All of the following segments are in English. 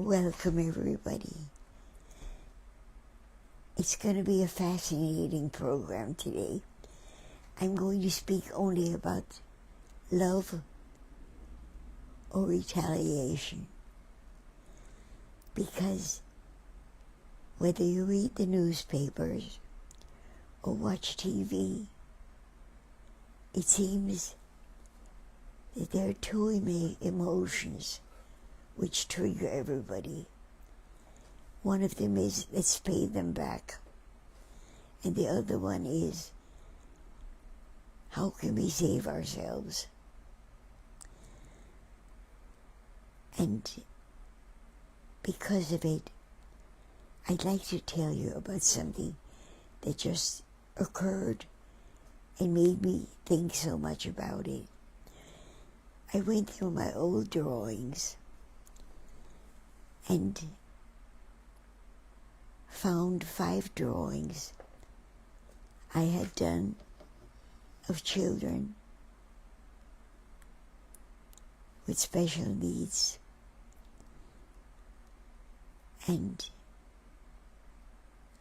Welcome, everybody. It's going to be a fascinating program today. I'm going to speak only about love or retaliation. Because whether you read the newspapers or watch TV, it seems that there are two emotions which trigger everybody. One of them is, let's pay them back. And the other one is, how can we save ourselves? And because of it, I'd like to tell you about something that just occurred and made me think so much about it. I went through my old drawings and found 5 drawings I had done of children with special needs. And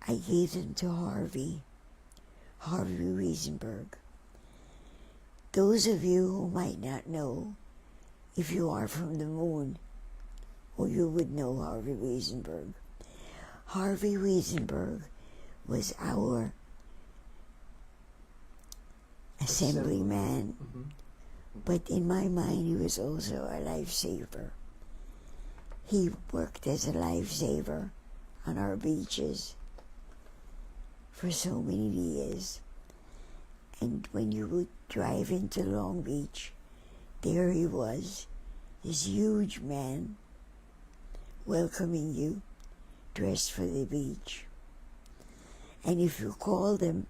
I gave them to Harvey Wiesenberg. Those of you who might not know, if you are from the moon, or you would know Harvey Wiesenberg. Harvey Wiesenberg was our assemblyman, but in my mind he was also a lifesaver. He worked as a lifesaver on our beaches for so many years. And when you would drive into Long Beach, there he was, this huge man, welcoming you, dressed for the beach. And if you called him,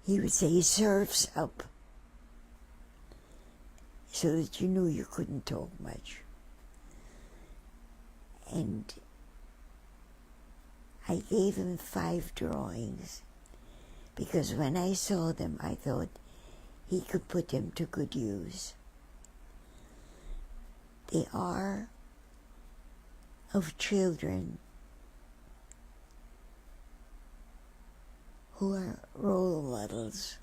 he would say, "Surf's up," so that you knew you couldn't talk much. And I gave him 5 drawings, because when I saw them, I thought he could put them to good use. They are of children who are role models.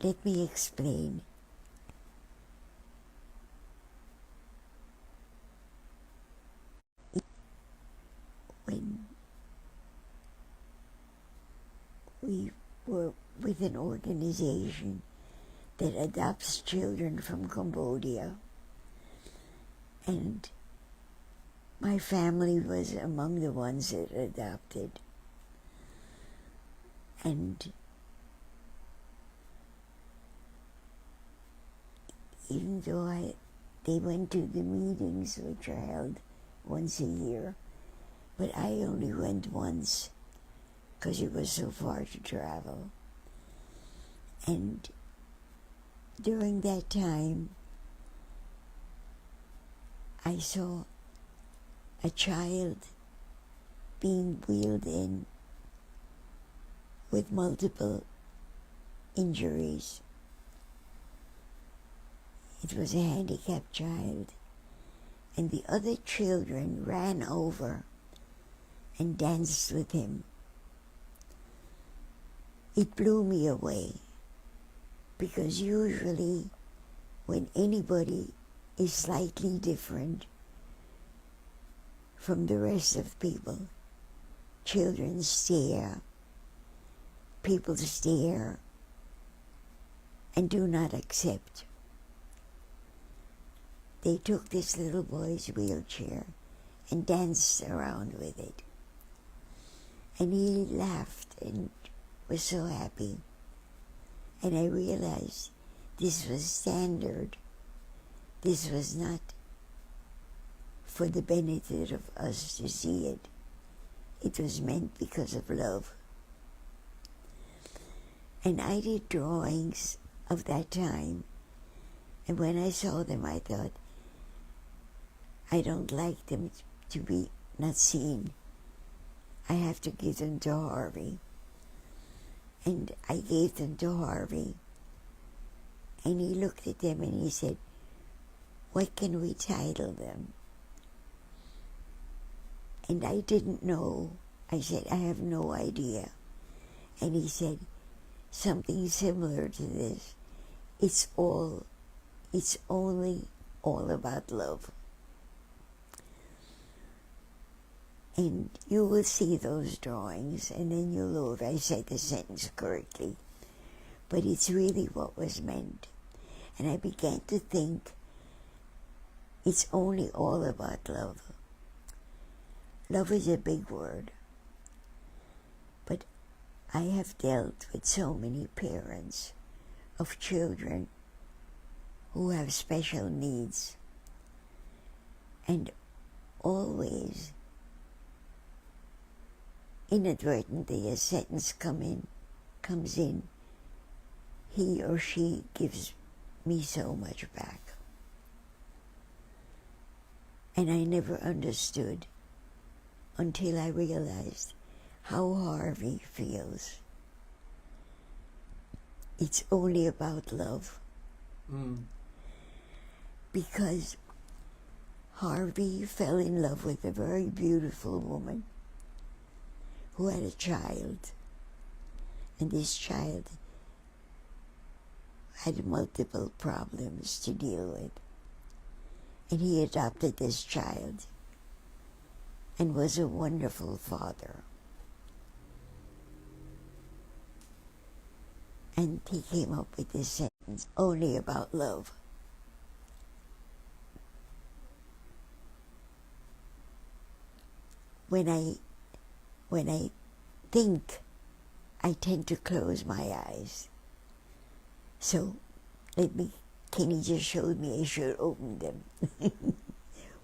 Let me explain. When we were with an organization that adopts children from Cambodia, and my family was among the ones that adopted. And even though they went to the meetings, which are held once a year, but I only went once because it was so far to travel. And during that time, I saw a child being wheeled in with multiple injuries. It was a handicapped child, and the other children ran over and danced with him. It blew me away, because usually when anybody is slightly different from the rest of people, children stare, people stare, and do not accept. They took this little boy's wheelchair and danced around with it. And he laughed and was so happy. And I realized this was standard. This was not for the benefit of us to see it. It was meant because of love. And I did drawings of that time. And when I saw them, I thought, I don't like them to be not seen. I have to give them to Harvey. And I gave them to Harvey. And he looked at them and he said, what can we title them? And I didn't know. I said, I have no idea. And he said, something similar to this. It's only all about love. And you will see those drawings, and then you'll know if I said the sentence correctly. But it's really what was meant. And I began to think, it's only all about love. Love is a big word. But I have dealt with so many parents of children who have special needs. And always, inadvertently, a sentence comes in, he or she gives me so much back. And I never understood until I realized how Harvey feels. It's only about love. Because Harvey fell in love with a very beautiful woman who had a child, and this child had multiple problems to deal with. And he adopted this child and was a wonderful father. And he came up with this sentence, only about love. When I think, I tend to close my eyes. So, Kenny just showed me I should open them,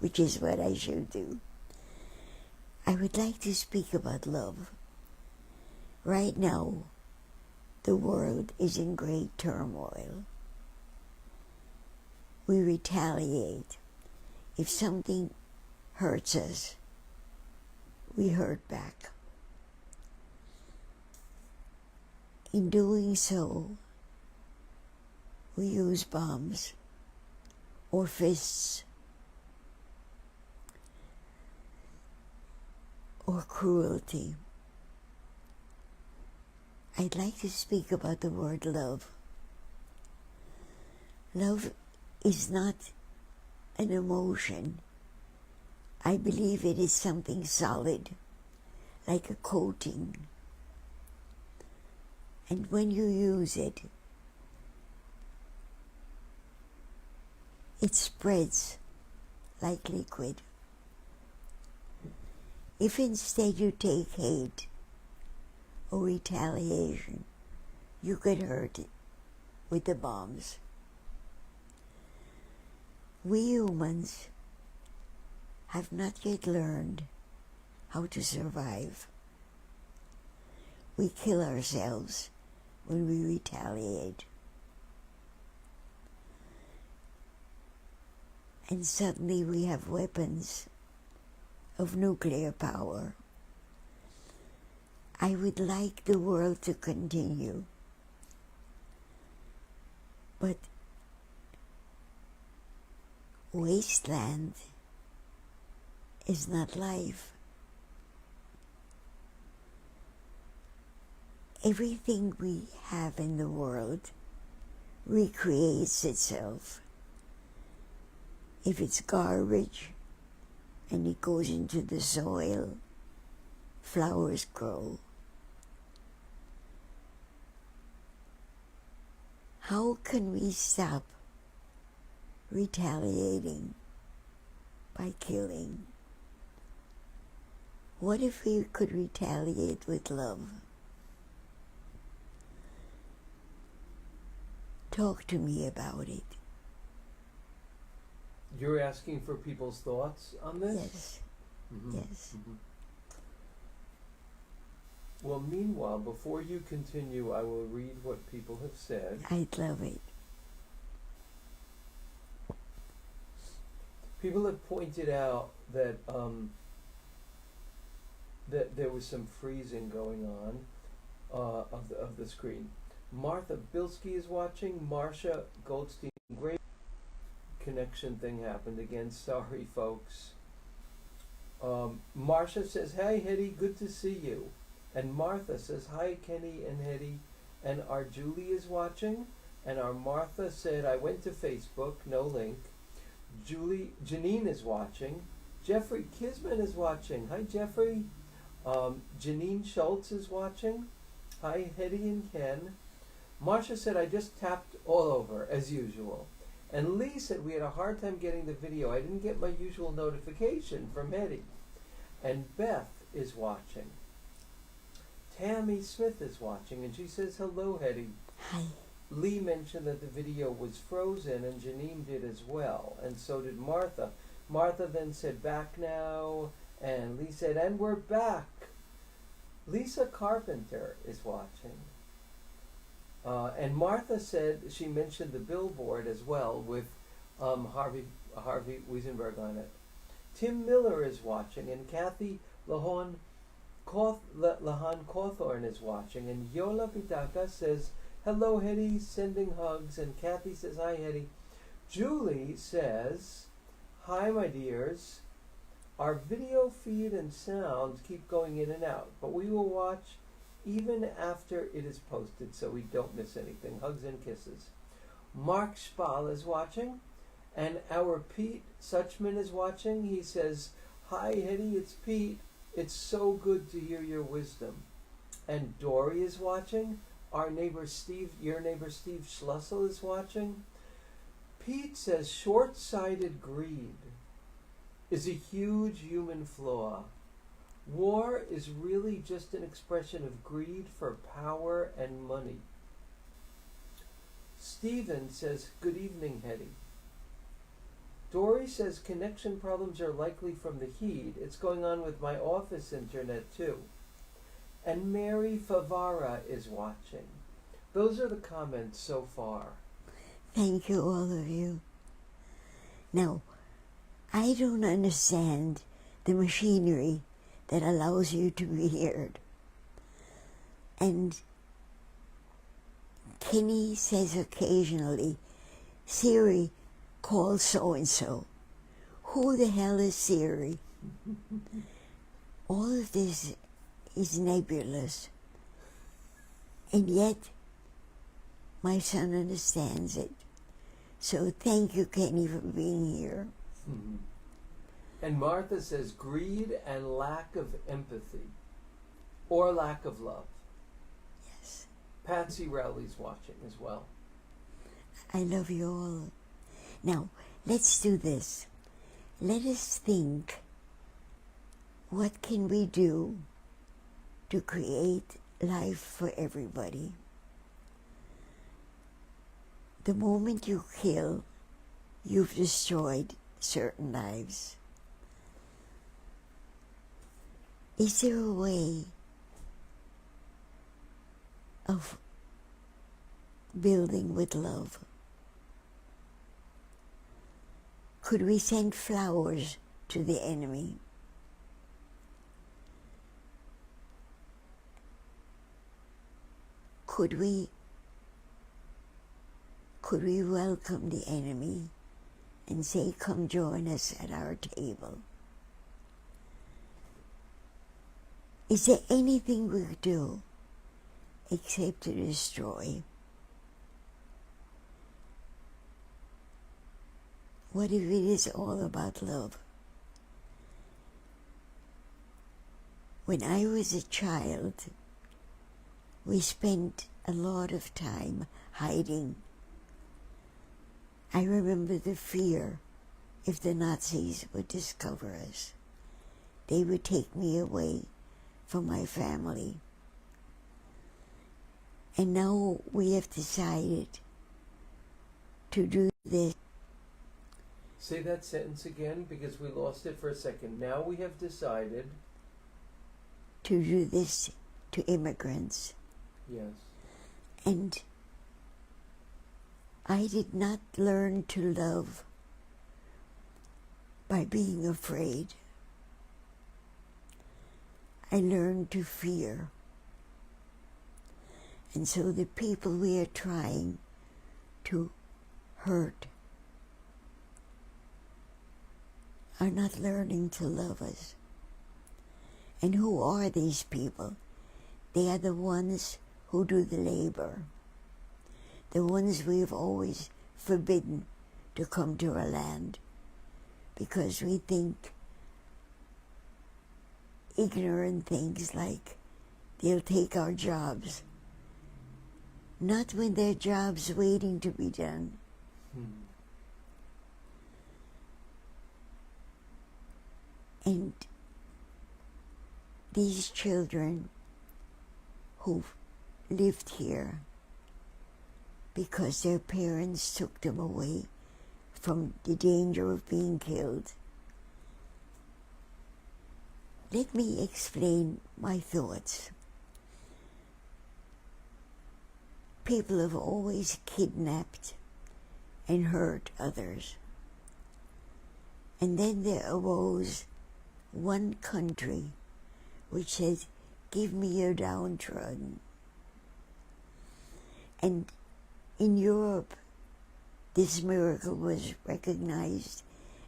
which is what I should do. I would like to speak about love. Right now, the world is in great turmoil. We retaliate. If something hurts us, we hurt back. In doing so, we use bombs or fists or cruelty. I'd like to speak about the word love. Love is not an emotion. I believe it is something solid, like a coating. And when you use it, it spreads like liquid. If instead you take hate or retaliation, you get hurt with the bombs. We humans have not yet learned how to survive. We kill ourselves when we retaliate. And suddenly we have weapons of nuclear power. I would like the world to continue, but wasteland is not life. Everything we have in the world recreates itself. If it's garbage and it goes into the soil, flowers grow. How can we stop retaliating by killing? What if we could retaliate with love? Talk to me about it. You're asking for people's thoughts on this? Yes. Mm-hmm. Yes. Mm-hmm. Well, meanwhile, before you continue, I will read what people have said. I'd love it. People have pointed out that that there was some freezing going on of the screen. Martha Bilski is watching. Marcia Goldstein Gray. connection thing happened again. Sorry, folks. Marcia says, "Hi, Hetty, good to see you." And Martha says, "Hi, Kenny and Hetty." And our Julie is watching. And our Martha said, "I went to Facebook, no link." Janine is watching. Jeffrey Kisman is watching. Hi, Jeffrey. Janine Schultz is watching. Hi, Hetty and Ken. Marcia said, "I just tapped all over, as usual." And Lee said, "We had a hard time getting the video. I didn't get my usual notification from Hetty." And Beth is watching. Tammy Smith is watching, and she says, "Hello, Hetty." Hi. Lee mentioned that the video was frozen, and Janine did as well, and so did Martha. Martha then said, "Back now," and Lee said, "And we're back." Lisa Carpenter is watching. And Martha said she mentioned the billboard as well with Harvey Wiesenberg on it. Tim Miller is watching, and Kathy Lahan Cawthorn is watching, and Yola Pitaka says, "Hello, Hetty," sending hugs, and Kathy says, "Hi, Hetty." Julie says, "Hi, my dears. Our video feed and sound keep going in and out, but we will watch even after it is posted so we don't miss anything. Hugs and kisses." Mark Spall is watching, and our Pete Suchman is watching. He says, "Hi, Hetty, it's Pete. It's so good to hear your wisdom." And Dory is watching. Your neighbor Steve Schlussel is watching. Pete says, "Short-sighted greed is a huge human flaw. War is really just an expression of greed for power and money." Stephen says, "Good evening, Hetty." Dory says, "Connection problems are likely from the heat. It's going on with my office internet too." And Mary Favara is watching. Those are the comments so far. Thank you, all of you. Now, I don't understand the machinery that allows you to be heard. And Kenny says occasionally, "Siri, call so-and-so." Who the hell is Siri? All of this is nebulous. And yet, my son understands it. So thank you, Kenny, for being here. Mm-hmm. And Martha says, "Greed and lack of empathy, or lack of love." Yes. Patsy Rowley's watching as well. I love you all. Now, let's do this. Let us think, what can we do to create life for everybody? The moment you kill, you've destroyed certain lives. Is there a way of building with love? Could we send flowers to the enemy? Could we welcome the enemy and say, "Come join us at our table"? Is there anything we could do except to destroy? What if it is all about love? When I was a child, we spent a lot of time hiding. I remember the fear if the Nazis would discover us. They would take me away from my family. And now we have decided to do this. Say that sentence again, because we lost it for a second. Now we have decided To do this to immigrants. Yes. And I did not learn to love by being afraid. I learned to fear. And so the people we are trying to hurt are not learning to love us. And who are these people? They are the ones who do the labor, the ones we have always forbidden to come to our land, because we think ignorant things like they'll take our jobs. Not when there are jobs waiting to be done. And these children who've lived here because their parents took them away from the danger of being killed. Let me explain my thoughts. People have always kidnapped and hurt others. And then there arose one country which says, "Give me your downtrodden." And in Europe, this miracle was recognized,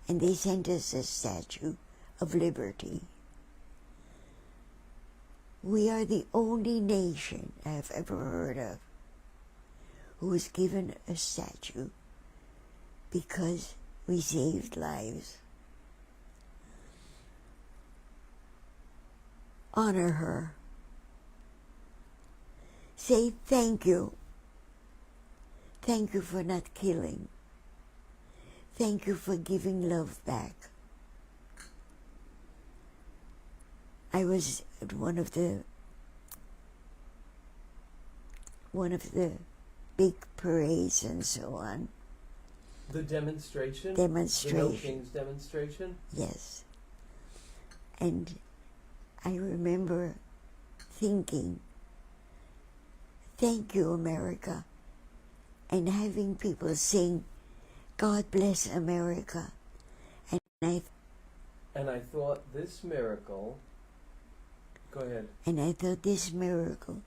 and they sent us a Statue of Liberty. We are the only nation I have ever heard of who was given a statue because we saved lives. Honor her. Say thank you. Thank you for not killing. Thank you for giving love back. I was at one of the big parades and so on. The demonstration? Demonstration. The No Kings demonstration? Yes. And I remember thinking, thank you, America, and having people sing, God bless America. And I thought this miracle, go ahead. And I thought this miracle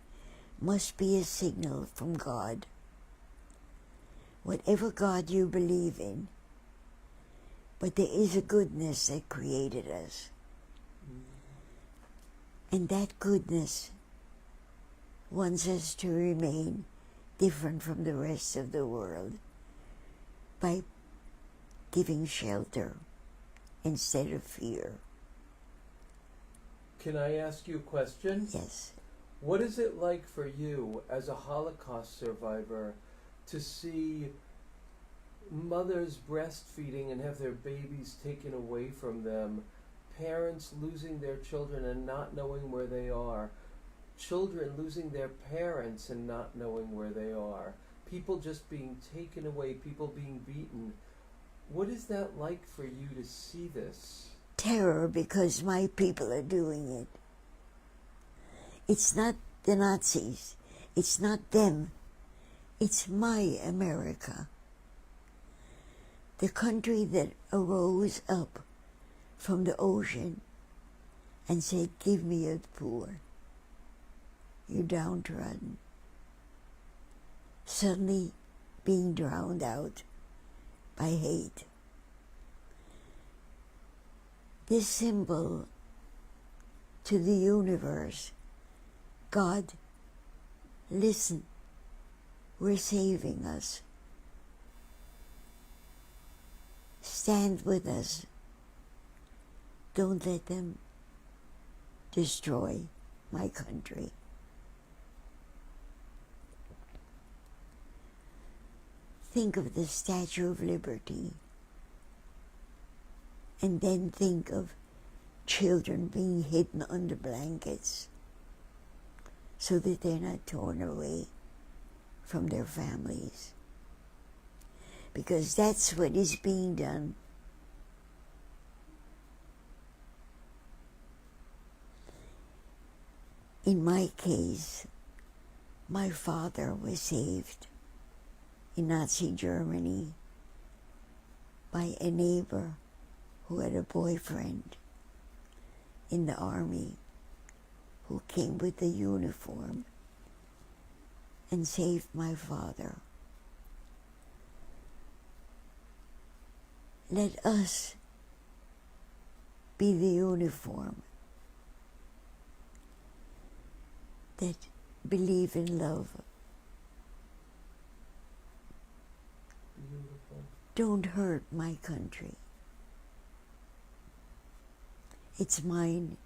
must be a signal from God. Whatever God you believe in, but there is a goodness that created us. And that goodness wants us to remain different from the rest of the world by giving shelter instead of fear. Can I ask you a question? Yes. What is it like for you as a Holocaust survivor to see mothers breastfeeding and have their babies taken away from them, parents losing their children and not knowing where they are, children losing their parents and not knowing where they are, people just being taken away, people being beaten? What is that like for you to see this? Terror, because my people are doing it. It's not the Nazis. It's not them. It's my America. The country that arose up from the ocean and said, give me your poor, you downtrodden. Suddenly being drowned out by hate. This symbol to the universe, God, listen, we're saving us. Stand with us. Don't let them destroy my country. Think of the Statue of Liberty, and then think of children being hidden under blankets so that they're not torn away from their families. Because that's what is being done. In my case, my father was saved in Nazi Germany by a neighbor who had a boyfriend in the army who came with the uniform and saved my father. Let us be the uniform that believe in love. Beautiful. Don't hurt my country. It's mine.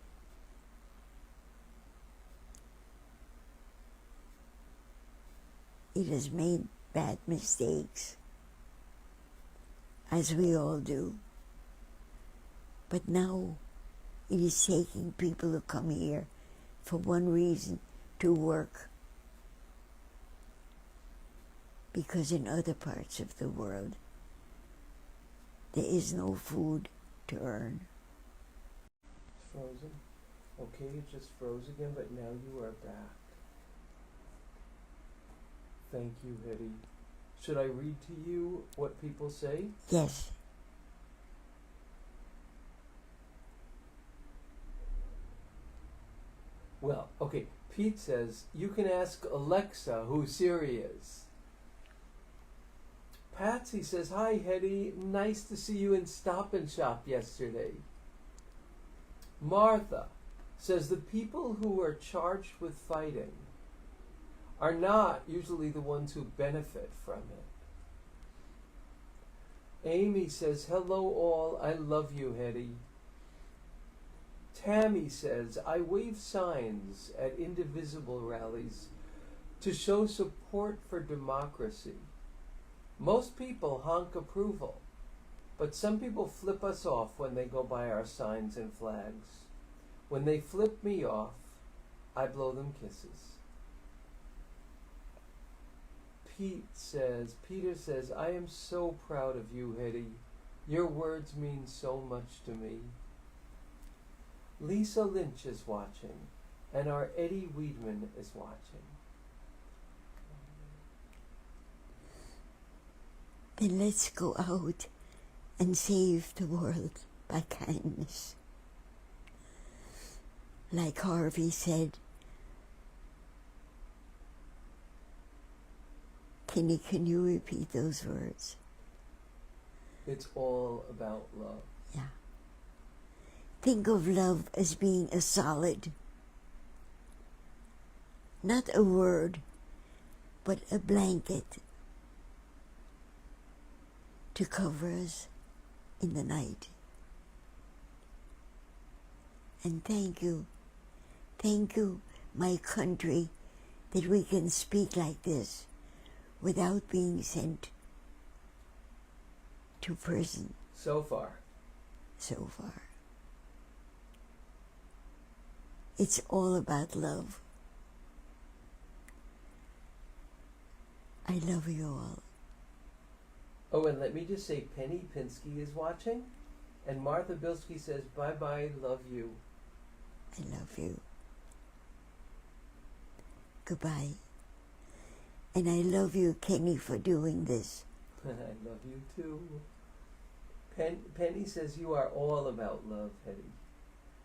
It has made bad mistakes, as we all do. But now it is taking people who come here for one reason, to work. Because in other parts of the world, there is no food to earn. It's frozen. Okay, it just froze again, but now you are back. Thank you, Hetty. Should I read to you what people say? Yes. Well, okay, Pete says, you can ask Alexa who Siri is. Patsy says, hi, Hetty. Nice to see you in Stop and Shop yesterday. Martha says, the people who are charged with fighting are not usually the ones who benefit from it. Amy says, hello all. I love you, Hetty. Tammy says, I wave signs at indivisible rallies to show support for democracy. Most people honk approval, but some people flip us off when they go by our signs and flags. When they flip me off, I blow them kisses. Peter says, I am so proud of you, Hetty. Your words mean so much to me. Lisa Lynch is watching, and our Eddie Weidman is watching. Then let's go out and save the world by kindness. Like Harvey said, Kenny, can you repeat those words? It's all about love. Yeah. Think of love as being a solid, not a word, but a blanket to cover us in the night. And thank you, my country, that we can speak like this without being sent to prison. So far. So far. It's all about love. I love you all. Oh, and let me just say, Penny Pinsky is watching, and Martha Bilski says, bye-bye, love you. I love you. Goodbye. And I love you, Kenny, for doing this. I love you too. Penny says, you are all about love, Hetty.